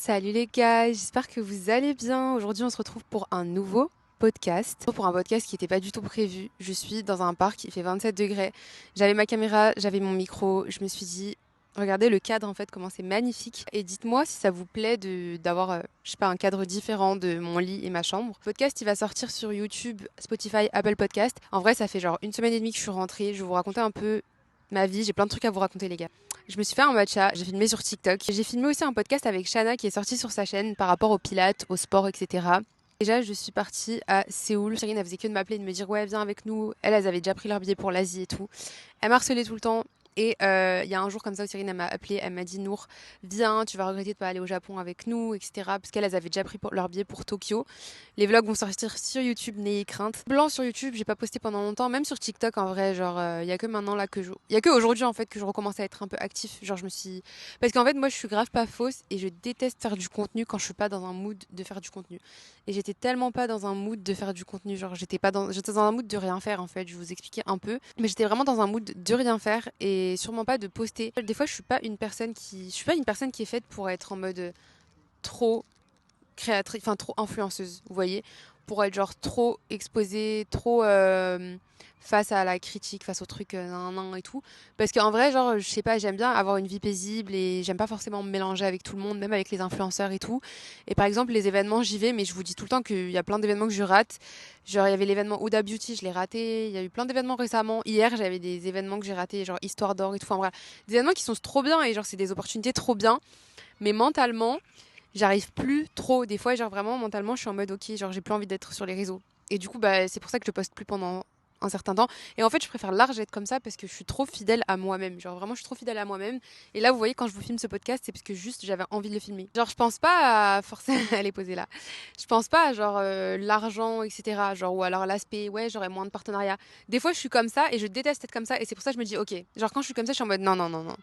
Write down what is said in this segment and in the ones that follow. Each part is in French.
Salut les gars, j'espère que vous allez bien. Aujourd'hui, on se retrouve pour un nouveau podcast. Pour un podcast qui n'était pas du tout prévu. Je suis dans un parc, il fait 27 degrés. J'avais ma caméra, j'avais mon micro. Je me suis dit, regardez le cadre en fait, comment c'est magnifique. Et dites-moi si ça vous plaît d'avoir, je sais pas, un cadre différent de mon lit et ma chambre. Le podcast, il va sortir sur YouTube, Spotify, Apple Podcast. En vrai, ça fait genre une semaine et demie que je suis rentrée. Je vais vous raconter un peu ma vie. J'ai plein de trucs à vous raconter les gars. Je me suis fait un matcha, j'ai filmé sur TikTok. J'ai filmé aussi un podcast avec Shana qui est sorti sur sa chaîne par rapport au pilates, au sport, etc. Déjà, je suis partie à Séoul. Cyrine, elle faisait que de m'appeler et de me dire ouais, viens avec nous. Elles avaient déjà pris leur billet pour l'Asie et tout. Elle m'a harcelée tout le temps. Et il y a un jour comme ça où Cyrine, elle m'a appelé, elle m'a dit Nour, viens, tu vas regretter de pas aller au Japon avec nous, etc. Parce qu'elles avaient déjà pris leur billet pour Tokyo. Les vlogs vont sortir sur YouTube, n'ayez crainte. Blanc sur YouTube, j'ai pas posté pendant longtemps, même sur TikTok en vrai, genre il y a que maintenant là il y a que aujourd'hui en fait que je recommence à être un peu actif, genre je me suis parce qu'en fait moi je suis grave pas fausse et je déteste faire du contenu quand je suis pas dans un mood de faire du contenu. Et j'étais tellement pas dans un mood de faire du contenu, genre j'étais dans un mood de rien faire en fait, je vais vous expliquer un peu, mais j'étais vraiment dans un mood de rien faire et sûrement pas de poster. Des fois je suis pas une personne qui est faite pour être en mode trop créatrice, enfin trop influenceuse, vous voyez, pour être genre trop exposée, trop face à la critique, face au truc nan, nan, et tout. Parce qu'en vrai, genre, je sais pas, j'aime bien avoir une vie paisible et j'aime pas forcément me mélanger avec tout le monde, même avec les influenceurs et tout. Et par exemple, les événements, j'y vais, mais je vous dis tout le temps qu'il y a plein d'événements que je rate. Genre, il y avait l'événement Huda Beauty, je l'ai raté. Il y a eu plein d'événements récemment. Hier, j'avais des événements que j'ai ratés, genre Histoire d'or et tout. Enfin, bref, des événements qui sont trop bien et genre, c'est des opportunités trop bien. Mais mentalement, j'arrive plus trop. Des fois, genre vraiment, mentalement, je suis en mode ok, genre j'ai plus envie d'être sur les réseaux. Et du coup, bah, c'est pour ça que je poste plus pendant un certain temps. Et en fait, je préfère large être comme ça parce que je suis trop fidèle à moi-même. Genre vraiment, je suis trop fidèle à moi-même. Et là, vous voyez, quand je vous filme ce podcast, c'est parce que juste j'avais envie de le filmer. Genre, je pense pas à forcément, elle est posée là. Je pense pas à genre l'argent, etc. Genre, ou alors l'aspect, ouais, j'aurais moins de partenariats. Des fois, je suis comme ça et je déteste être comme ça. Et c'est pour ça que je me dis, ok, genre quand je suis comme ça, je suis en mode non, non, non, non.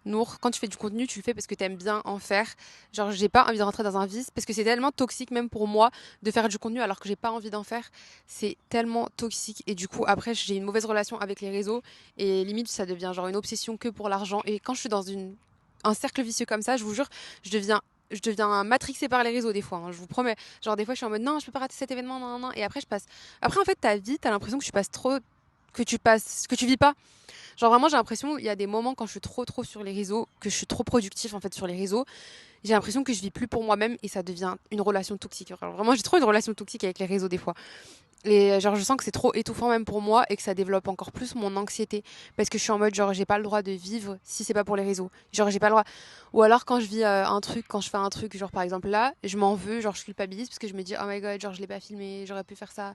Nour, quand tu fais du contenu, tu le fais parce que t'aimes bien en faire. Genre, j'ai pas envie de rentrer dans un vice parce que c'est tellement toxique, même pour moi, de faire du contenu alors que j'ai pas envie d'en faire. C'est tellement toxique. Et du coup, après, j'ai une mauvaise relation avec les réseaux et limite, ça devient genre une obsession que pour l'argent. Et quand je suis dans un cercle vicieux comme ça, je vous jure, je deviens matrixée par les réseaux des fois, hein, je vous promets. Genre, des fois, je suis en mode non, je peux pas rater cet événement, non, non, non. Et après, je passe. Après, en fait, ta vie, t'as l'impression que tu passes trop. Que tu vis pas. Genre vraiment, j'ai l'impression, il y a des moments quand je suis trop sur les réseaux, que je suis trop productif en fait sur les réseaux, j'ai l'impression que je vis plus pour moi-même et ça devient une relation toxique. Alors, vraiment, j'ai trop une relation toxique avec les réseaux des fois. Et genre, je sens que c'est trop étouffant même pour moi et que ça développe encore plus mon anxiété. Parce que je suis en mode, genre, j'ai pas le droit de vivre si c'est pas pour les réseaux. Genre, j'ai pas le droit. Ou alors, quand je vis un truc, quand je fais un truc, genre, par exemple, là, je m'en veux, genre, je culpabilise parce que je me dis, oh my god, genre, je l'ai pas filmé, j'aurais pu faire ça.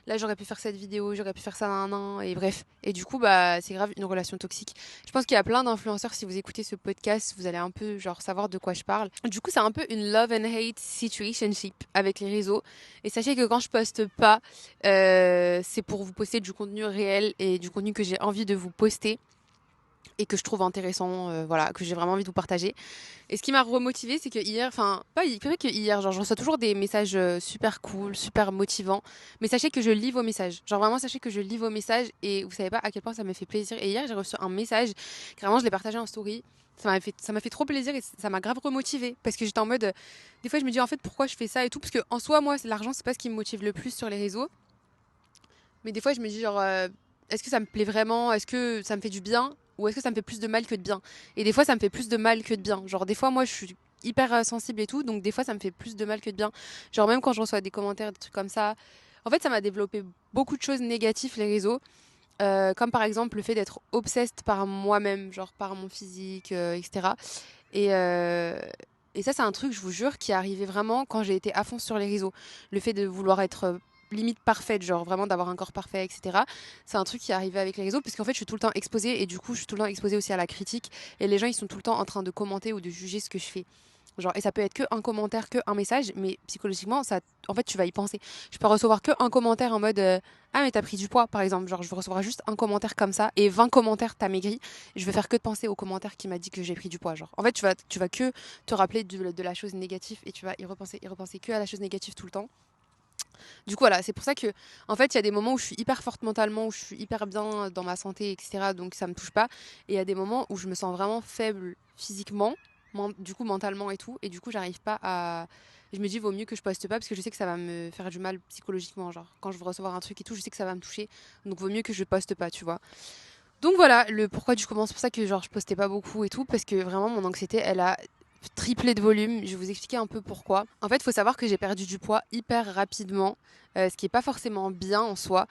Là, j'aurais pu faire cette vidéo, j'aurais pu faire ça, nan, nan, et bref. Et du coup, bah, c'est grave une relation toxique. Je pense qu'il y a plein d'influenceurs, si vous écoutez ce podcast, vous allez un peu, genre, savoir de quoi je parle. Du coup, c'est un peu une love and hate situationship avec les réseaux. Et sachez que quand je poste pas, c'est pour vous poster du contenu réel et du contenu que j'ai envie de vous poster et que je trouve intéressant, voilà, que j'ai vraiment envie de vous partager. Et ce qui m'a remotivée, c'est que hier, enfin, pas que hier, genre, je reçois toujours des messages super cool, super motivants. Mais sachez que je lis vos messages. Genre, vraiment, sachez que je lis vos messages et vous savez pas à quel point ça me fait plaisir. Et hier, j'ai reçu un message, carrément, je l'ai partagé en story. Ça m'a fait trop plaisir et ça m'a grave remotivée parce que j'étais en mode, des fois, je me dis en fait pourquoi je fais ça et tout. Parce que en soi, moi, l'argent, c'est pas ce qui me motive le plus sur les réseaux. Mais des fois, je me dis, genre, est-ce que ça me plaît vraiment? Est-ce que ça me fait du bien? Ou est-ce que ça me fait plus de mal que de bien? Et des fois, ça me fait plus de mal que de bien. Genre, des fois, moi, je suis hyper sensible et tout. Donc, des fois, ça me fait plus de mal que de bien. Genre, même quand je reçois des commentaires, des trucs comme ça. En fait, ça m'a développé beaucoup de choses négatives, les réseaux. Comme par exemple le fait d'être obsessed par moi-même, genre par mon physique, etc. Et, euh, et ça, c'est un truc, je vous jure, qui est arrivé vraiment quand j'ai été à fond sur les réseaux. Le fait de vouloir être limite parfaite, genre vraiment d'avoir un corps parfait, etc. C'est un truc qui est arrivé avec les réseaux, parce qu'en fait, je suis tout le temps exposée, et du coup, je suis tout le temps exposée aussi à la critique. Et les gens, ils sont tout le temps en train de commenter ou de juger ce que je fais. Genre, et ça peut être que un commentaire, que un message, mais psychologiquement, ça, en fait, tu vas y penser. Je peux recevoir que un commentaire en mode ah, mais t'as pris du poids, par exemple. Genre, je vais recevoir juste un commentaire comme ça et 20 commentaires, t'as maigri. Je vais faire que de penser au commentaire qui m'a dit que j'ai pris du poids. Genre, en fait, tu vas que te rappeler de la chose négative et tu vas y repenser que à la chose négative tout le temps. Du coup, voilà, c'est pour ça que, en fait, il y a des moments où je suis hyper forte mentalement, où je suis hyper bien dans ma santé, etc. Donc, ça me touche pas. Et il y a des moments où je me sens vraiment faible physiquement. du coup mentalement et tout, et du coup j'arrive pas à... Je me dis vaut mieux que je poste pas parce que je sais que ça va me faire du mal psychologiquement, genre quand je veux recevoir un truc et tout, je sais que ça va me toucher, donc vaut mieux que je poste pas, tu vois. Donc voilà, le pourquoi du comment, c'est pour ça que genre je postais pas beaucoup et tout, parce que vraiment mon anxiété elle a triplé de volume. Je vais vous expliquer un peu pourquoi. En fait, il faut savoir que j'ai perdu du poids hyper rapidement, ce qui est pas forcément bien en soi.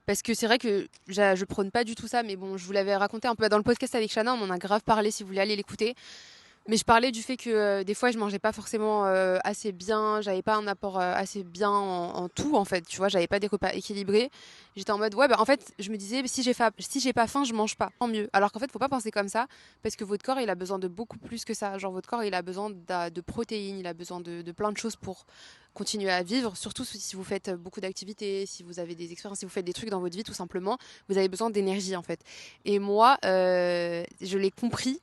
Parce que c'est vrai que je prône pas du tout ça, mais bon, je vous l'avais raconté un peu dans le podcast avec Shana, on en a grave parlé si vous voulez aller l'écouter. Mais je parlais du fait que des fois je mangeais pas forcément assez bien, j'avais pas un apport assez bien en tout en fait, tu vois, j'avais pas des repas équilibrés. J'étais en mode ouais bah en fait je me disais si j'ai pas faim je mange pas, tant mieux. Alors qu'en fait faut pas penser comme ça parce que votre corps il a besoin de beaucoup plus que ça. Genre votre corps il a besoin de protéines, il a besoin de plein de choses pour continuer à vivre, surtout si vous faites beaucoup d'activités, si vous avez des expériences, si vous faites des trucs dans votre vie tout simplement, vous avez besoin d'énergie en fait. Et moi je l'ai compris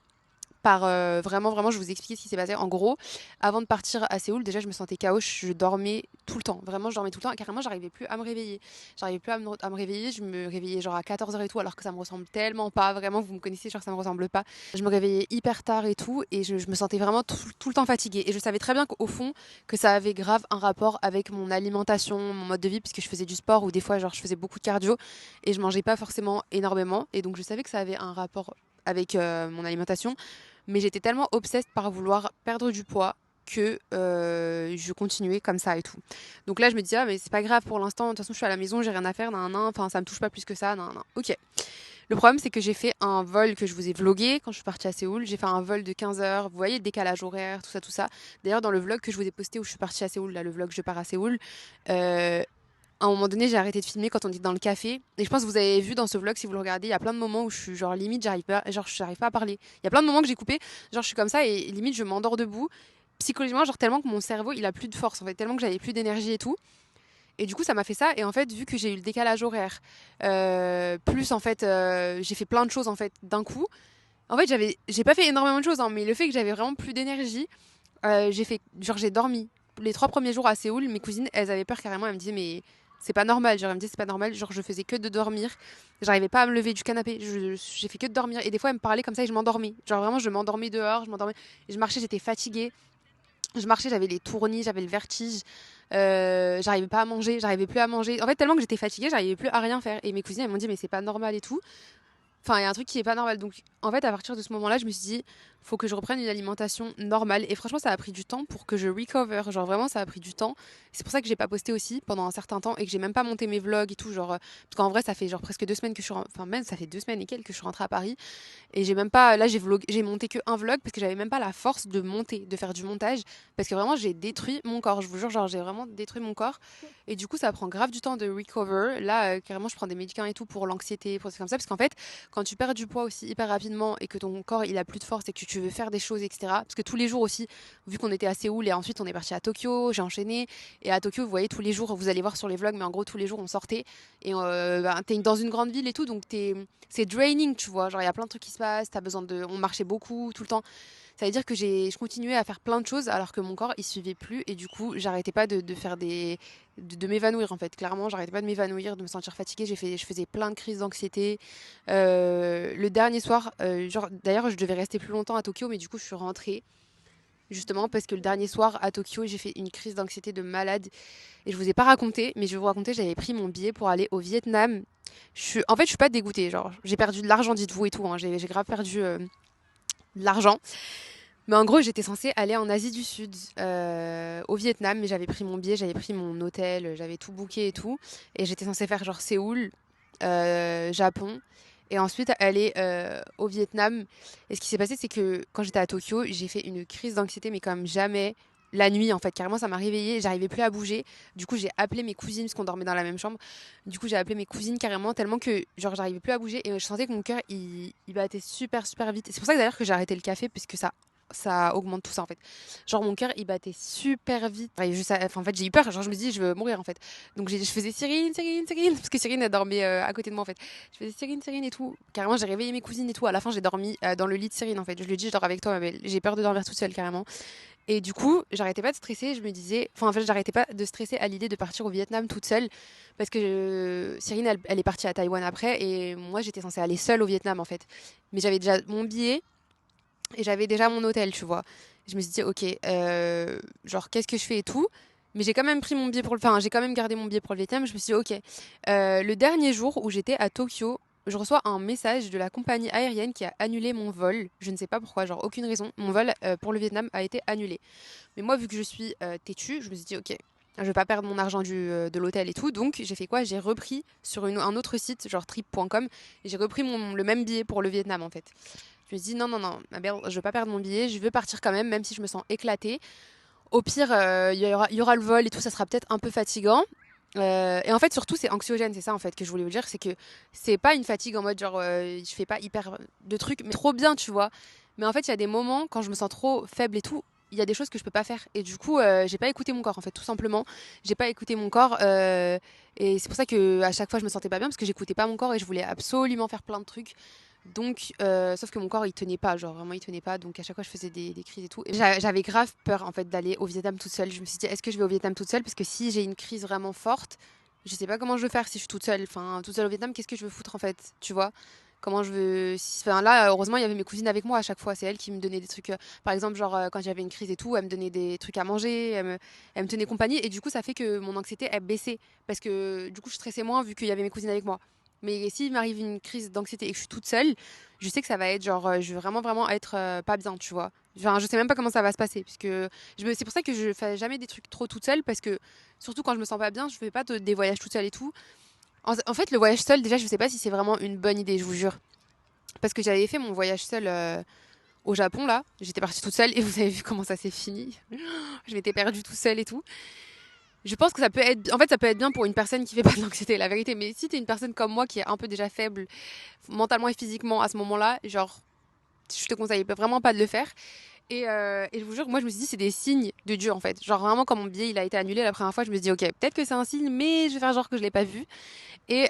par vraiment, je vais vous expliquer ce qui s'est passé. En gros, avant de partir à Séoul, déjà, je me sentais KO, je dormais tout le temps. Vraiment, je dormais tout le temps. Carrément, j'arrivais plus à me réveiller. J'arrivais plus à me réveiller. Je me réveillais genre à 14h et tout, alors que ça me ressemble tellement pas. Vraiment, vous me connaissez, genre ça me ressemble pas. Je me réveillais hyper tard et tout, et je me sentais vraiment tout le temps fatiguée. Et je savais très bien qu'au fond, que ça avait grave un rapport avec mon alimentation, mon mode de vie, puisque je faisais du sport ou des fois, genre, je faisais beaucoup de cardio et je mangeais pas forcément énormément. Et donc, je savais que ça avait un rapport avec mon alimentation. Mais j'étais tellement obsesse par vouloir perdre du poids que je continuais comme ça et tout. Donc là, je me dis, ah, mais c'est pas grave pour l'instant, de toute façon, je suis à la maison, j'ai rien à faire, enfin, ça me touche pas plus que ça, nan. Ok. Le problème, c'est que j'ai fait un vol que je vous ai vlogué quand je suis partie à Séoul. J'ai fait un vol de 15 heures. Vous voyez le décalage horaire, tout ça, tout ça. D'ailleurs, dans le vlog que je vous ai posté où je suis partie à Séoul, là, le vlog Je pars à Séoul, euh, à un moment donné, j'ai arrêté de filmer quand on était dans le café. Et je pense que vous avez vu dans ce vlog, si vous le regardez, il y a plein de moments où je suis genre limite, j'arrive pas à parler. Il y a plein de moments que j'ai coupé, genre je suis comme ça et limite je m'endors debout. Psychologiquement, genre tellement que mon cerveau il a plus de force en fait, tellement que j'avais plus d'énergie et tout. Et du coup, ça m'a fait ça. Et en fait, vu que j'ai eu le décalage horaire, plus en fait, j'ai fait plein de choses en fait d'un coup. En fait, j'ai pas fait énormément de choses, hein, mais le fait que j'avais vraiment plus d'énergie, j'ai dormi. Les 3 premiers jours à Séoul, mes cousines, elles avaient peur carrément. Elles me disaient, mais c'est pas normal. Genre, elles me disaient, c'est pas normal. Genre, je faisais que de dormir. J'arrivais pas à me lever du canapé. J'ai fait que de dormir. Et des fois, elles me parlaient comme ça et je m'endormais. Genre, vraiment, je m'endormais dehors. Je m'endormais. Et je marchais, j'étais fatiguée. Je marchais, j'avais les tournis, j'avais le vertige. J'arrivais pas à manger. J'arrivais plus à manger. En fait, tellement que j'étais fatiguée, j'arrivais plus à rien faire. Et mes cousines, elles m'ont dit, mais c'est pas normal et tout. Enfin, il y a un truc qui est pas normal. Donc, en fait, à partir de ce moment-là, je me suis dit, faut que je reprenne une alimentation normale. Et franchement, ça a pris du temps pour que je recover. Genre, vraiment, ça a pris du temps. C'est pour ça que j'ai pas posté aussi pendant un certain temps et que j'ai même pas monté mes vlogs et tout. Genre, parce qu'en vrai, ça fait genre presque 2 semaines que je suis, enfin, même ça fait 2 semaines et quelques que je suis rentrée à Paris. Et j'ai même pas, là, j'ai monté que un vlog parce que j'avais même pas la force de monter, de faire du montage. Parce que vraiment, j'ai détruit mon corps. Je vous jure, genre, j'ai vraiment détruit mon corps. Et du coup, ça prend grave du temps de recover. Là, carrément, je prends des médicaments et tout pour l'anxiété, pour des trucs comme ça. Parce qu'en fait, quand tu perds du poids aussi hyper rapidement et que ton corps il a plus de force et que tu veux faire des choses, etc. Parce que tous les jours aussi, vu qu'on était à Séoul et ensuite on est parti à Tokyo, j'ai enchaîné. Et à Tokyo, vous voyez, tous les jours, vous allez voir sur les vlogs, mais en gros, tous les jours on sortait. Et t'es dans une grande ville et tout, donc c'est draining, tu vois. Genre, il y a plein de trucs qui se passent, on marchait beaucoup tout le temps. Ça veut dire que je continuais à faire plein de choses alors que mon corps il suivait plus et du coup j'arrêtais pas de faire de m'évanouir en fait. Clairement j'arrêtais pas de m'évanouir, de me sentir fatiguée. Je faisais plein de crises d'anxiété. Le dernier soir, genre d'ailleurs je devais rester plus longtemps à Tokyo mais du coup je suis rentrée justement parce que le dernier soir à Tokyo j'ai fait une crise d'anxiété de malade et je vous ai pas raconté mais je vais vous raconter, j'avais pris mon billet pour aller au Vietnam. En fait je suis pas dégoûtée, genre j'ai perdu de l'argent dites-vous et tout, hein. J'ai grave perdu de l'argent. Mais en gros, j'étais censée aller en Asie du Sud, au Vietnam, mais j'avais pris mon billet, j'avais pris mon hôtel, j'avais tout booké et tout. Et j'étais censée faire genre Séoul, Japon, et ensuite aller au Vietnam. Et ce qui s'est passé, c'est que quand j'étais à Tokyo, j'ai fait une crise d'anxiété, mais comme jamais. La nuit, en fait, carrément, ça m'a réveillée, j'arrivais plus à bouger. Du coup, j'ai appelé mes cousines, parce qu'on dormait dans la même chambre. Du coup, j'ai appelé mes cousines carrément, tellement que, genre, j'arrivais plus à bouger. Et je sentais que mon cœur, il battait super, super vite. Et c'est pour ça que d'ailleurs que j'ai arrêté le café, puisque ça augmente tout ça en fait. Genre mon cœur il battait super vite. Et en fait j'ai eu peur, genre je me dis je veux mourir en fait. Donc je faisais Cyrine, Cyrine, Cyrine, parce que Cyrine elle dormait à côté de moi en fait. Je faisais Cyrine, Cyrine et tout. Carrément j'ai réveillé mes cousines et tout. À la fin j'ai dormi dans le lit de Cyrine en fait. Je lui ai dit je dors avec toi mais j'ai peur de dormir toute seule carrément. Et du coup j'arrêtais pas de stresser, je me disais, enfin en fait j'arrêtais pas de stresser à l'idée de partir au Vietnam toute seule. Parce que Cyrine elle est partie à Taïwan après et moi j'étais censée aller seule au Vietnam en fait. Mais j'avais déjà mon billet. Et j'avais déjà mon hôtel, tu vois. Je me suis dit, ok, genre, qu'est-ce que je fais et tout. Mais j'ai quand même pris mon billet pour le... Enfin, j'ai quand même gardé mon billet pour le Vietnam. Je me suis dit, ok, le dernier jour où j'étais à Tokyo, je reçois un message de la compagnie aérienne qui a annulé mon vol. Je ne sais pas pourquoi, genre aucune raison. Mon vol pour le Vietnam a été annulé. Mais moi, vu que je suis têtue, je me suis dit, ok, je vais pas perdre mon argent de l'hôtel et tout. Donc, j'ai fait quoi? J'ai repris sur un autre site, genre trip.com, et j'ai repris le même billet pour le Vietnam, en fait. Je me suis dit, non, non, non, ma belle, je veux pas perdre mon billet, je veux partir quand même, même si je me sens éclatée. Au pire, il y aura le vol et tout, ça sera peut-être un peu fatigant. Et en fait, surtout, c'est anxiogène, c'est ça en fait que je voulais vous dire, c'est que c'est pas une fatigue en mode genre je fais pas hyper de trucs, mais trop bien, tu vois. Mais en fait, il y a des moments quand je me sens trop faible et tout, il y a des choses que je peux pas faire. Et du coup, j'ai pas écouté mon corps en fait, tout simplement. J'ai pas écouté mon corps. Et c'est pour ça que à chaque fois, je me sentais pas bien parce que j'écoutais pas mon corps et je voulais absolument faire plein de trucs. Donc, sauf que mon corps il tenait pas, genre vraiment il tenait pas. Donc à chaque fois je faisais des crises et tout. Et j'avais grave peur en fait d'aller au Vietnam toute seule. Je me suis dit est-ce que je vais au Vietnam toute seule parce que si j'ai une crise vraiment forte, je sais pas comment je veux faire si je suis toute seule. Enfin toute seule au Vietnam, qu'est-ce que je veux foutre en fait, tu vois? Comment je veux. Enfin là heureusement il y avait mes cousines avec moi à chaque fois. C'est elles qui me donnaient des trucs. Par exemple genre quand j'avais une crise et tout, elles me donnaient des trucs à manger, elles me tenaient compagnie et du coup ça fait que mon anxiété elle baissait parce que du coup je stressais moins vu qu'il y avait mes cousines avec moi. Mais s'il m'arrive une crise d'anxiété et que je suis toute seule, je sais que ça va être genre, je vais vraiment, vraiment être pas bien, tu vois. Enfin, je sais même pas comment ça va se passer, puisque c'est pour ça que je fais jamais des trucs trop toute seule, parce que surtout quand je me sens pas bien, je fais pas des voyages toute seule et tout. En fait, le voyage seul, déjà, je sais pas si c'est vraiment une bonne idée, je vous jure. Parce que j'avais fait mon voyage seul au Japon, là. J'étais partie toute seule et vous avez vu comment ça s'est fini. Je m'étais perdue tout seule et tout. Je pense que ça peut être, en fait, ça peut être bien pour une personne qui fait pas de l'anxiété, la vérité. Mais si t'es une personne comme moi qui est un peu déjà faible, mentalement et physiquement à ce moment-là, genre, je te conseille vraiment pas de le faire. Et je vous jure, moi je me suis dit c'est des signes de Dieu en fait. Genre vraiment quand mon billet il a été annulé la première fois, je me suis dit ok peut-être que c'est un signe, mais je vais faire genre que je l'ai pas vu. Et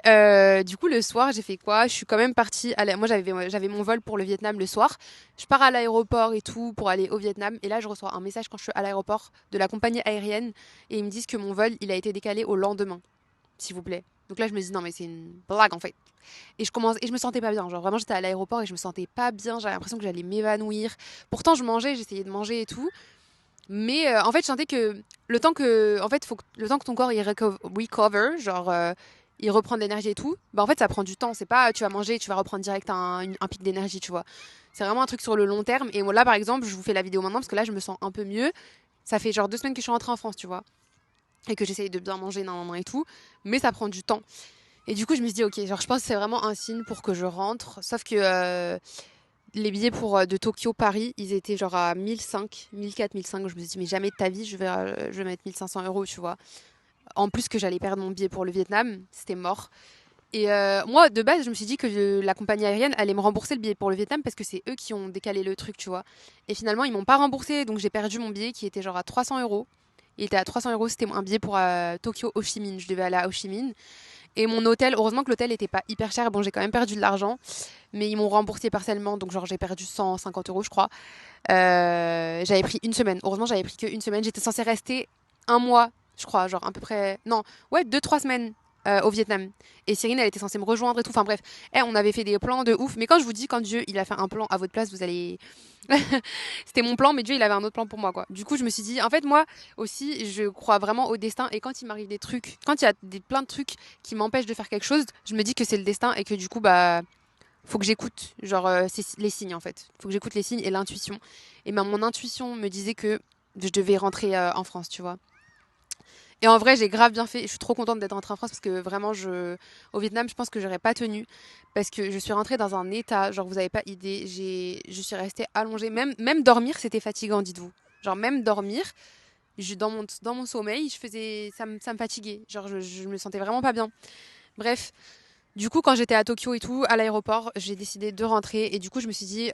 du coup le soir j'ai fait quoi? Je suis quand même partie. Moi j'avais mon vol pour le Vietnam le soir. Je pars à l'aéroport et tout pour aller au Vietnam. Et là je reçois un message quand je suis à l'aéroport de la compagnie aérienne et ils me disent que mon vol il a été décalé au lendemain, s'il vous plaît. Donc là je me dis non mais c'est une blague en fait. Et je me sentais pas bien. Genre vraiment, j'étais à l'aéroport et je me sentais pas bien. J'avais l'impression que j'allais m'évanouir. Pourtant, je mangeais, j'essayais de manger et tout. Mais en fait, je sentais que le temps que ton corps il recover, genre il reprend de l'énergie et tout, bah en fait, ça prend du temps. C'est pas tu vas manger et tu vas reprendre direct un pic d'énergie, tu vois. C'est vraiment un truc sur le long terme. Et moi, là, par exemple, je vous fais la vidéo maintenant parce que là, je me sens un peu mieux. Ça fait genre 2 semaines que je suis rentrée en France, tu vois. Et que j'essaye de bien manger, nan, nan, nan et tout. Mais ça prend du temps. Et du coup, je me suis dit, ok, genre, je pense que c'est vraiment un signe pour que je rentre. Sauf que les billets de Tokyo-Paris, ils étaient genre à 1005, 1004, 1005. Je me suis dit, mais jamais de ta vie, je vais mettre 1500 €, tu vois. En plus que j'allais perdre mon billet pour le Vietnam, c'était mort. Et moi, de base, je me suis dit que la compagnie aérienne allait me rembourser le billet pour le Vietnam parce que c'est eux qui ont décalé le truc, tu vois. Et finalement, ils m'ont pas remboursé, donc j'ai perdu mon billet qui était genre à 300 €. Il était à 300 €, c'était un billet pour Tokyo Ho Chi Minh. Je devais aller à Ho Chi Minh. Et mon hôtel, heureusement que l'hôtel était pas hyper cher. Bon, j'ai quand même perdu de l'argent, mais ils m'ont remboursé partiellement. Donc, genre, j'ai perdu 150 €, je crois. J'avais pris une semaine. Heureusement, j'avais pris qu'une semaine. J'étais censée rester un mois, je crois, genre à peu près. Non, ouais, 2, 3 semaines au Vietnam. Et Cyrine, elle était censée me rejoindre et tout. Enfin bref, on avait fait des plans de ouf. Mais quand je vous dis, quand Dieu, il a fait un plan à votre place, vous allez. C'était mon plan, mais Dieu, il avait un autre plan pour moi, quoi. Du coup, je me suis dit, en fait, moi aussi, je crois vraiment au destin. Et quand il m'arrive des trucs, quand il y a plein de trucs qui m'empêchent de faire quelque chose, je me dis que c'est le destin et que du coup, bah, faut que j'écoute, genre, c'est les signes, en fait. Faut que j'écoute les signes et l'intuition. Et ben, mon intuition me disait que je devais rentrer en France, tu vois. Et en vrai, j'ai grave bien fait. Je suis trop contente d'être rentrée en France parce que vraiment, au Vietnam, je pense que j'aurais pas tenu. Parce que je suis rentrée dans un état, genre, vous avez pas idée. Je suis restée allongée. Même dormir, c'était fatigant, dites-vous. Genre, même dormir, dans mon sommeil, ça me fatiguait. Genre, je me sentais vraiment pas bien. Bref. Du coup, quand j'étais à Tokyo et tout, à l'aéroport, j'ai décidé de rentrer. Et du coup, je me suis dit,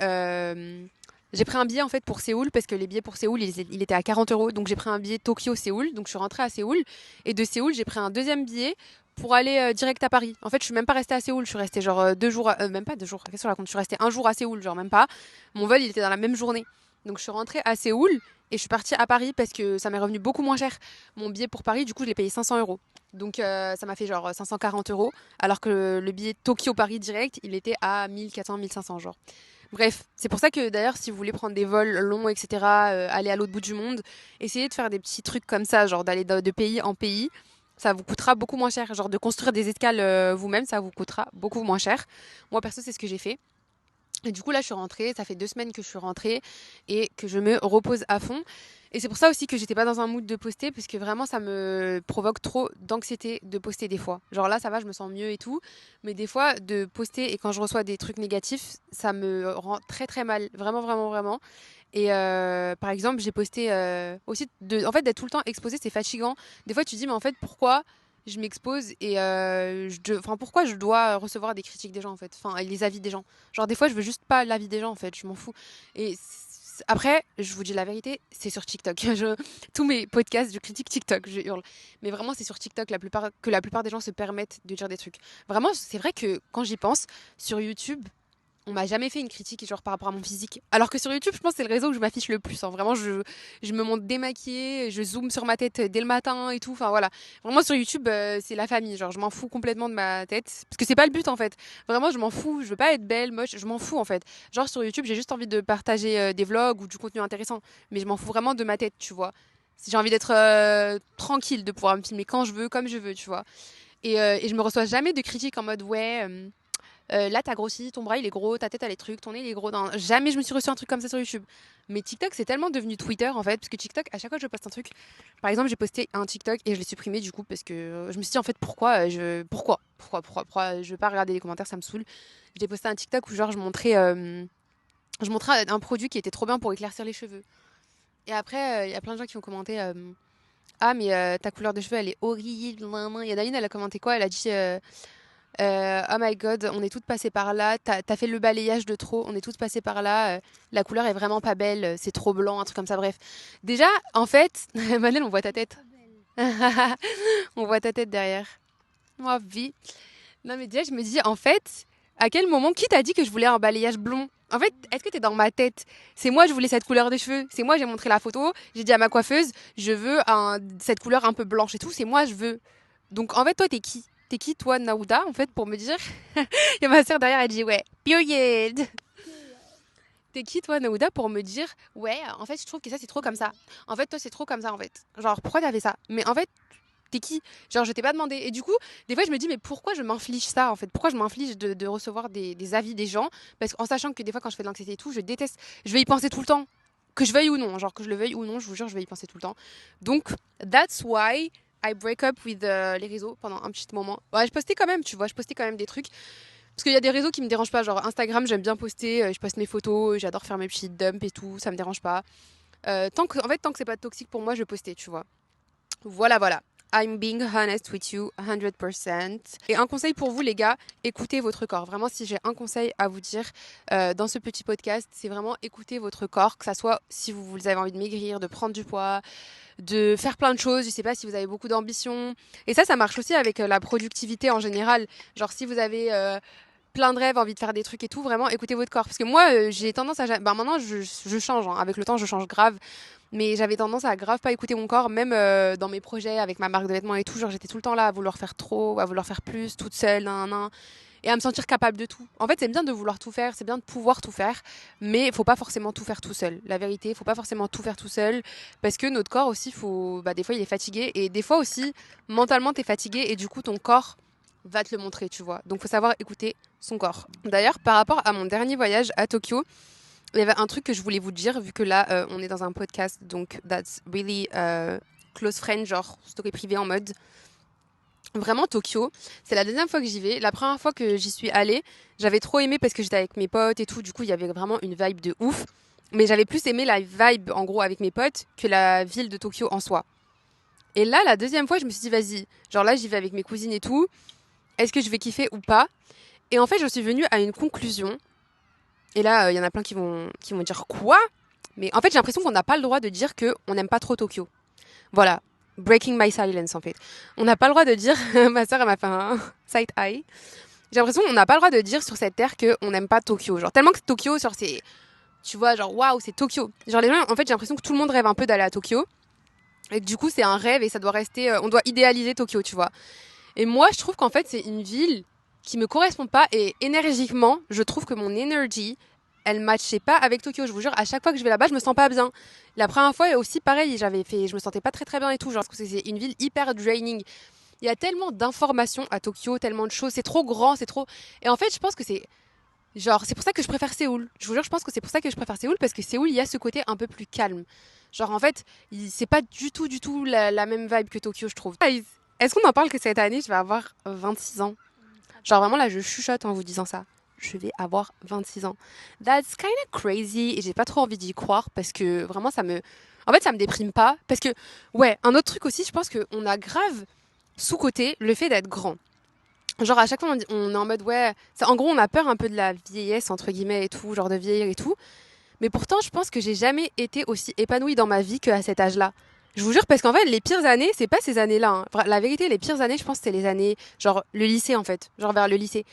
j'ai pris un billet en fait pour Séoul parce que les billets pour Séoul, il était à 40 €. Donc j'ai pris un billet Tokyo-Séoul. Donc je suis rentrée à Séoul. Et de Séoul, j'ai pris un deuxième billet pour aller direct à Paris. En fait, je suis même pas restée à Séoul. Je suis restée genre 2 jours, même pas 2 jours. Qu'est-ce que je raconte? Je suis restée un jour à Séoul, genre même pas. Mon vol, il était dans la même journée. Donc je suis rentrée à Séoul et je suis partie à Paris parce que ça m'est revenu beaucoup moins cher. Mon billet pour Paris, du coup, je l'ai payé 500 €. Donc ça m'a fait genre 540 €, alors que le billet Tokyo-Paris direct, il était à 1400, 1500 genre. Bref, c'est pour ça que d'ailleurs, si vous voulez prendre des vols longs, etc., aller à l'autre bout du monde, essayez de faire des petits trucs comme ça, genre d'aller de pays en pays. Ça vous coûtera beaucoup moins cher. Genre de construire des escales vous-même, ça vous coûtera beaucoup moins cher. Moi, perso, c'est ce que j'ai fait. Et du coup, là, je suis rentrée. Ça fait 2 semaines que je suis rentrée et que je me repose à fond. Et c'est pour ça aussi que j'étais pas dans un mood de poster, parce que vraiment, ça me provoque trop d'anxiété de poster des fois. Genre là, ça va, je me sens mieux et tout. Mais des fois, de poster et quand je reçois des trucs négatifs, ça me rend très très mal. Vraiment, vraiment, vraiment. Et par exemple, j'ai posté aussi en fait, d'être tout le temps exposé, c'est fatigant. Des fois, tu te dis, mais en fait, pourquoi je m'expose et enfin, pourquoi je dois recevoir des critiques des gens en fait, enfin, et les avis des gens. Genre, des fois, je veux juste pas l'avis des gens en fait, je m'en fous. Et après, je vous dis la vérité, c'est sur TikTok. Tous mes podcasts, je critique TikTok, je hurle. Mais vraiment, c'est sur TikTok que la plupart des gens se permettent de dire des trucs. Vraiment, c'est vrai que quand j'y pense, sur YouTube, on m'a jamais fait une critique genre par rapport à mon physique. Alors que sur YouTube, je pense que c'est le réseau où je m'affiche le plus, hein. Vraiment, je me montre démaquillée, je zoome sur ma tête dès le matin et tout. Enfin voilà. Vraiment sur YouTube, c'est la famille. Genre, je m'en fous complètement de ma tête. Parce que c'est pas le but en fait. Vraiment, je m'en fous. Je veux pas être belle, moche. Je m'en fous en fait. Genre sur YouTube, j'ai juste envie de partager des vlogs ou du contenu intéressant. Mais je m'en fous vraiment de ma tête, tu vois. Si j'ai envie d'être tranquille, de pouvoir me filmer quand je veux, comme je veux, tu vois. Et je me reçois jamais de critiques en mode ouais. Là, t'as grossi, ton bras il est gros, ta tête elle est truc, ton nez il est gros. Jamais je me suis reçu un truc comme ça sur YouTube. Mais TikTok, c'est tellement devenu Twitter en fait, parce que TikTok, à chaque fois que je poste un truc, par exemple, j'ai posté un TikTok et je l'ai supprimé du coup, parce que je me suis dit en fait, pourquoi je veux pas regarder les commentaires, ça me saoule. J'ai posté un TikTok où genre je montrais un produit qui était trop bien pour éclaircir les cheveux. Et après, il y a plein de gens qui ont commenté ah, mais ta couleur de cheveux elle est horrible. Il y en a une, elle a commenté quoi? Elle a dit. Oh my god, on est toutes passées par là. T'as fait le balayage de trop. On est toutes passées par là. La couleur est vraiment pas belle. C'est trop blanc, un truc comme ça. Bref. Déjà, en fait, Manel, on voit ta tête. On voit ta tête derrière. Moi, vie. Non, mais déjà, je me dis, en fait, à quel moment, qui t'a dit que je voulais un balayage blond? En fait, est-ce que t'es dans ma tête? C'est moi, je voulais cette couleur de cheveux. C'est moi, j'ai montré la photo. J'ai dit à ma coiffeuse, je veux cette couleur un peu blanche et tout. C'est moi, je veux. Donc, en fait, toi, t'es qui? T'es qui, toi, Naouda, en fait, pour me dire? Il y a ma soeur derrière, elle dit, ouais, period. T'es qui, toi, Naouda, pour me dire, ouais, en fait, je trouve que ça, c'est trop comme ça. En fait, toi, c'est trop comme ça, en fait. Genre, pourquoi t'as fait ça? Mais en fait, t'es qui? Genre, je t'ai pas demandé. Et du coup, des fois, je me dis, mais pourquoi je m'inflige ça, en fait? Pourquoi je m'inflige de recevoir des avis des gens? Parce qu'en sachant que des fois, quand je fais de l'anxiété et tout, je déteste. Je vais y penser tout le temps. Que je veuille ou non. Genre, que je le veuille ou non, je vous jure, je vais y penser tout le temps. Donc, that's why I break up with les réseaux pendant un petit moment. Ouais, je postais quand même, tu vois, je postais quand même des trucs. Parce qu'il y a des réseaux qui me dérangent pas. Genre, Instagram, j'aime bien poster, je poste mes photos, j'adore faire mes petits dumps et tout, ça me dérange pas. En fait, tant que c'est pas toxique pour moi, je postais, tu vois. Voilà, voilà. I'm being honest with you 100%. Et un conseil pour vous, les gars, écoutez votre corps. Vraiment, si j'ai un conseil à vous dire dans ce petit podcast, c'est vraiment écouter votre corps, que ça soit si vous avez envie de maigrir, de prendre du poids, de faire plein de choses. Je sais pas si vous avez beaucoup d'ambition. Et ça marche aussi avec la productivité en général. Genre, si vous avez plein de rêves, envie de faire des trucs et tout, vraiment écoutez votre corps. Parce que moi, j'ai tendance à... Ben, maintenant, je change. Hein. Avec le temps, je change grave. Mais j'avais tendance à grave pas écouter mon corps, même dans mes projets avec ma marque de vêtements et tout. Genre, j'étais tout le temps là à vouloir faire trop, à vouloir faire plus, toute seule, nan. Et à me sentir capable de tout. En fait, c'est bien de vouloir tout faire, c'est bien de pouvoir tout faire, mais il faut pas forcément tout faire tout seul. La vérité, il faut pas forcément tout faire tout seul, parce que notre corps aussi, des fois, il est fatigué, et des fois aussi, mentalement, t'es fatigué, et du coup, ton corps va te le montrer, tu vois. Donc, faut savoir écouter son corps. D'ailleurs, par rapport à mon dernier voyage à Tokyo, il y avait un truc que je voulais vous dire, vu que là, on est dans un podcast, donc that's really close friend, genre story privé en mode. Vraiment, Tokyo, c'est la deuxième fois que j'y vais. La première fois que j'y suis allée, j'avais trop aimé parce que j'étais avec mes potes et tout. Du coup, il y avait vraiment une vibe de ouf. Mais j'avais plus aimé la vibe, en gros, avec mes potes que la ville de Tokyo en soi. Et là, la deuxième fois, je me suis dit, vas-y. Genre là, j'y vais avec mes cousines et tout. Est-ce que je vais kiffer ou pas? Et en fait, je suis venue à une conclusion. Et là, il y en a plein qui vont dire quoi? Mais en fait, j'ai l'impression qu'on n'a pas le droit de dire qu'on n'aime pas trop Tokyo. Voilà. Breaking my silence, en fait. On n'a pas le droit de dire... Ma soeur, elle m'a fait un side eye. J'ai l'impression qu'on n'a pas le droit de dire sur cette terre qu'on n'aime pas Tokyo. Genre, tellement que Tokyo, genre, c'est... Tu vois, genre, waouh, c'est Tokyo. Genre, les gens, en fait, j'ai l'impression que tout le monde rêve un peu d'aller à Tokyo. Et que du coup, c'est un rêve et ça doit rester... on doit idéaliser Tokyo, tu vois. Et moi, je trouve qu'en fait, c'est une ville qui me correspond pas. Et énergiquement, je trouve que mon energy elle matchait pas avec Tokyo. Je vous jure, à chaque fois que je vais là-bas, je me sens pas bien. La première fois aussi, pareil, je me sentais pas très très bien et tout. Genre, parce que c'est une ville hyper draining. Il y a tellement d'informations à Tokyo, tellement de choses. C'est trop grand, c'est trop. Et en fait, je pense que c'est pour ça que je préfère Séoul. Je vous jure, je pense que c'est pour ça que je préfère Séoul parce que Séoul, il y a ce côté un peu plus calme. Genre, en fait, c'est pas du tout la même vibe que Tokyo, je trouve. Guys, est-ce qu'on en parle que cette année, je vais avoir 26 ans? Genre, vraiment, là, je chuchote en vous disant ça. Je vais avoir 26 ans. That's kind of crazy. Et j'ai pas trop envie d'y croire parce que vraiment, En fait, ça me déprime pas. Parce que, ouais, un autre truc aussi, je pense qu'on a grave sous-côté le fait d'être grand. Genre à chaque fois on est en mode ouais, en gros on a peur un peu de la vieillesse entre guillemets et tout, genre de vieillir et tout. Mais pourtant je pense que j'ai jamais été aussi épanouie dans ma vie qu'à cet âge-là. Je vous jure parce qu'en fait les pires années c'est pas ces années-là. Hein. La vérité les pires années je pense c'était les années genre le lycée en fait, genre vers le lycée.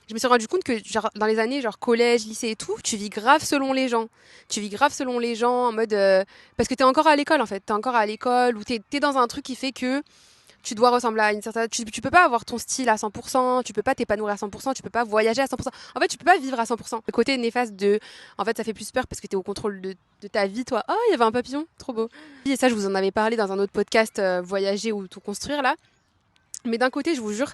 Je me suis rendu compte que genre dans les années genre collège, lycée et tout, tu vis grave selon les gens. Tu vis grave selon les gens en mode parce que t'es encore à l'école en fait, t'es encore à l'école ou t'es dans un truc qui fait que tu dois ressembler à une certaine. Tu peux pas avoir ton style à 100%, tu peux pas t'épanouir à 100%, tu peux pas voyager à 100%. En fait, tu peux pas vivre à 100%. Le côté néfaste de. En fait, ça fait plus peur parce que t'es au contrôle de ta vie, toi. Oh, il y avait un papillon, trop beau. Et ça, je vous en avais parlé dans un autre podcast, Voyager ou tout construire, là. Mais d'un côté, je vous jure,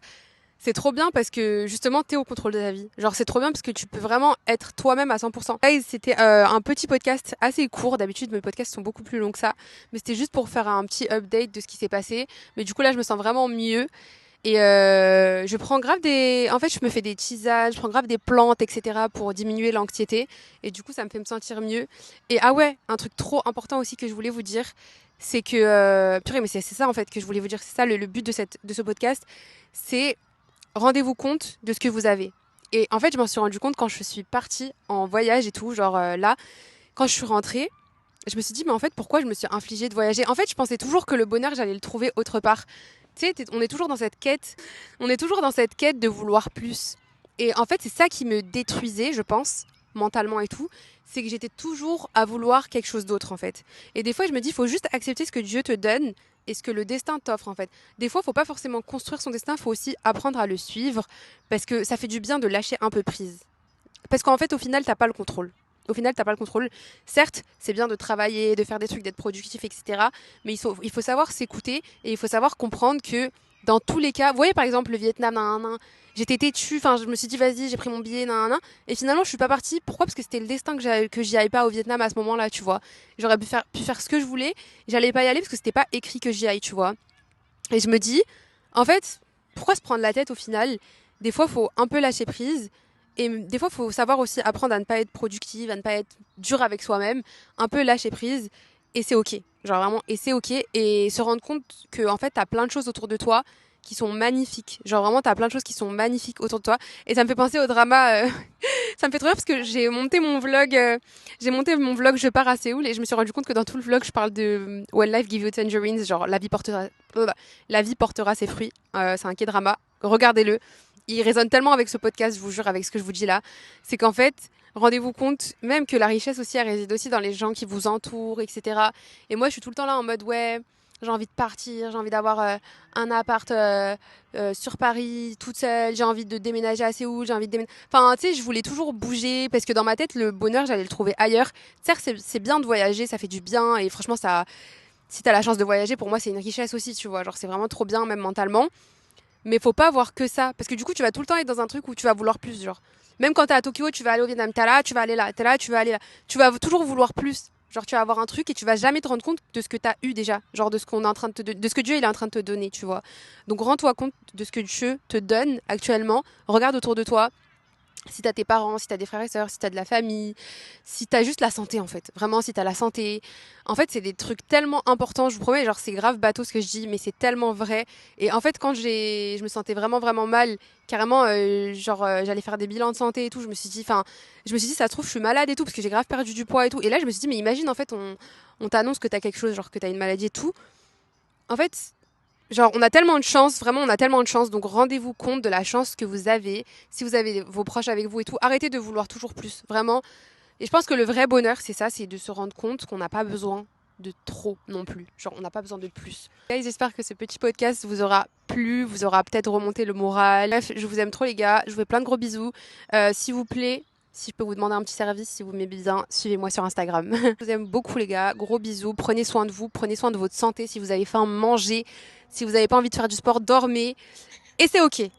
c'est trop bien parce que justement, t'es au contrôle de ta vie. Genre, c'est trop bien parce que tu peux vraiment être toi-même à 100%. Guys, c'était un petit podcast assez court. D'habitude, mes podcasts sont beaucoup plus longs que ça. Mais c'était juste pour faire un petit update de ce qui s'est passé. Mais du coup, là, je me sens vraiment mieux. Et je prends grave des... En fait, je me fais des tisanes, je prends grave des plantes, etc. pour diminuer l'anxiété. Et du coup, ça me fait me sentir mieux. Et ah ouais, un truc trop important aussi que je voulais vous dire, c'est que... Purée, mais c'est ça en fait que je voulais vous dire. C'est ça le but de ce podcast. C'est rendez-vous compte de ce que vous avez. Et en fait, je m'en suis rendu compte quand je suis partie en voyage et tout. Genre là, quand je suis rentrée, je me suis dit, mais en fait, pourquoi je me suis infligée de voyager? En fait, je pensais toujours que le bonheur, j'allais le trouver autre part. Tu sais, on est toujours dans cette quête. On est toujours dans cette quête de vouloir plus. Et en fait, c'est ça qui me détruisait, je pense, mentalement et tout. C'est que j'étais toujours à vouloir quelque chose d'autre, en fait. Et des fois, je me dis, il faut juste accepter ce que Dieu te donne et ce que le destin t'offre, en fait. Des fois, il faut pas forcément construire son destin, il faut aussi apprendre à le suivre parce que ça fait du bien de lâcher un peu prise. Parce qu'en fait, au final, t'as pas le contrôle. Au final, t'as pas le contrôle. Certes, c'est bien de travailler, de faire des trucs, d'être productif, etc. Mais il faut savoir s'écouter et il faut savoir comprendre que dans tous les cas, vous voyez par exemple le Vietnam, nan, nan, nan, j'étais têtue, enfin je me suis dit vas-y, j'ai pris mon billet, nan, nan, nan, et finalement je suis pas partie. Pourquoi? Parce que c'était le destin que j'y aille pas au Vietnam à ce moment-là, tu vois. J'aurais pu faire ce que je voulais, j'allais pas y aller parce que c'était pas écrit que j'y aille, tu vois. Et je me dis, en fait, pourquoi se prendre la tête au final? Des fois, faut un peu lâcher prise. Et des fois, faut savoir aussi apprendre à ne pas être productive, à ne pas être dur avec soi-même, un peu lâcher prise. Et c'est ok. Genre vraiment, et c'est ok. Et se rendre compte que, en fait, t'as plein de choses autour de toi qui sont magnifiques. Genre vraiment, t'as plein de choses qui sont magnifiques autour de toi. Et ça me fait penser au drama. Ça me fait trop rire parce que j'ai monté mon vlog Je pars à Séoul et je me suis rendu compte que dans tout le vlog, je parle de When Life Give You Tangerines, genre la vie portera ses fruits. C'est un K-drama. Regardez-le. Il résonne tellement avec ce podcast, je vous jure, avec ce que je vous dis là. C'est qu'en fait, rendez-vous compte, même que la richesse aussi, elle réside aussi dans les gens qui vous entourent, etc. Et moi, je suis tout le temps là en mode, ouais, j'ai envie de partir, j'ai envie d'avoir un appart sur Paris, toute seule, j'ai envie de déménager à Séoul, j'ai envie de déménager... Enfin, tu sais, je voulais toujours bouger, parce que dans ma tête, le bonheur, j'allais le trouver ailleurs. Certes, c'est bien de voyager, ça fait du bien, et franchement, ça... Si t'as la chance de voyager, pour moi, c'est une richesse aussi, tu vois. Genre, c'est vraiment trop bien, même mentalement. Mais faut pas voir que ça. Parce que du coup, tu vas tout le temps être dans un truc où tu vas vouloir plus, genre. Même quand t'es à Tokyo, tu vas aller au Vietnam, t'es là, tu vas aller là, t'es là, tu vas aller là. Tu vas toujours vouloir plus. Genre, tu vas avoir un truc et tu vas jamais te rendre compte de ce que t'as eu déjà. Genre, de ce qu'on est en train de ce que Dieu il est en train de te donner, tu vois. Donc, rends-toi compte de ce que Dieu te donne actuellement. Regarde autour de toi. Si t'as tes parents, si t'as des frères et sœurs, si t'as de la famille, si t'as juste la santé en fait. Vraiment, si t'as la santé. En fait, c'est des trucs tellement importants, je vous promets, genre c'est grave bateau ce que je dis, mais c'est tellement vrai. Et en fait, quand je me sentais vraiment, vraiment mal, carrément, j'allais faire des bilans de santé et tout, je me suis dit, ça se trouve, je suis malade et tout, parce que j'ai grave perdu du poids et tout. Et là, je me suis dit, mais imagine, en fait, on t'annonce que t'as quelque chose, genre que t'as une maladie et tout. En fait, genre, on a tellement de chance, vraiment, on a tellement de chance. Donc, rendez-vous compte de la chance que vous avez. Si vous avez vos proches avec vous et tout, arrêtez de vouloir toujours plus. Vraiment. Et je pense que le vrai bonheur, c'est ça, c'est de se rendre compte qu'on n'a pas besoin de trop non plus. Genre, on n'a pas besoin de plus. Guys, j'espère que ce petit podcast vous aura plu, vous aura peut-être remonté le moral. Bref, je vous aime trop, les gars. Je vous fais plein de gros bisous. S'il vous plaît, Si je peux vous demander un petit service, si vous m'aimez bien, suivez-moi sur Instagram. Je vous aime beaucoup les gars, gros bisous, prenez soin de vous, prenez soin de votre santé, si vous avez faim, mangez, si vous n'avez pas envie de faire du sport, dormez, et c'est ok.